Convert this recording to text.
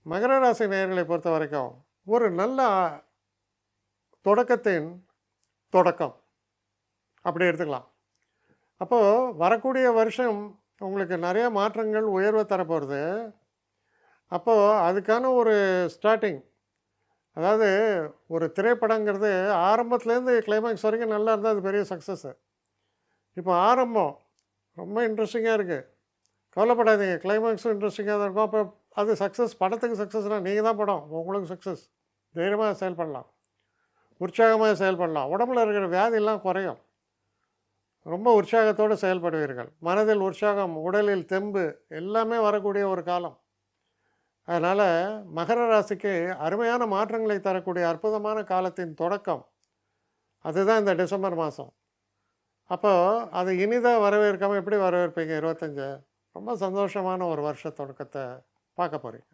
மகர ராசி நேயர்களை பொறுத்த வரைக்கும் ஒரு நல்ல தொடக்கத்தின் தொடக்கம் அப்படி எடுத்துக்கலாம். அப்போது வரக்கூடிய வருஷம் உங்களுக்கு நிறைய மாற்றங்கள் உயர்வை தரப்போகிறது. அப்போது அதுக்கான ஒரு ஸ்டார்டிங், அதாவது ஒரு திரைப்படங்கிறது ஆரம்பத்துலேருந்து கிளைமேக்ஸ் வரைக்கும் நல்லா இருந்தால் அது பெரிய சக்ஸஸ்ஸு. இப்போ ஆரம்பம் ரொம்ப இன்ட்ரெஸ்டிங்காக இருக்குது, கவலைப்படாதீங்க, கிளைமேக்ஸும் இன்ட்ரெஸ்டிங்காக தான் இருக்கும். அப்போ அது சக்ஸஸ், படத்துக்கு சக்ஸஸ்னால் நீங்கள் தான் படம், உங்களுக்கு சக்ஸஸ். தைரியமாக செயல்படலாம், உற்சாகமாக செயல்படலாம், உடம்புல இருக்கிற வியாதியெல்லாம் குறையும், ரொம்ப உற்சாகத்தோடு செயல்படுவீர்கள். மனதில் உற்சாகம், உடலில் தெம்பு எல்லாமே வரக்கூடிய ஒரு காலம். அதனால் மகர ராசிக்கு அருமையான மாற்றங்களை தரக்கூடிய அற்புதமான காலத்தின் தொடக்கம் அதுதான் இந்த டிசம்பர் மாதம். அப்போது அதை இனிதாக வரவேற்காமல் எப்படி வரவேற்பீங்க? 25 ரொம்ப சந்தோஷமான ஒரு வருஷ தொடக்கத்தை பார்க்க போகிறீங்க.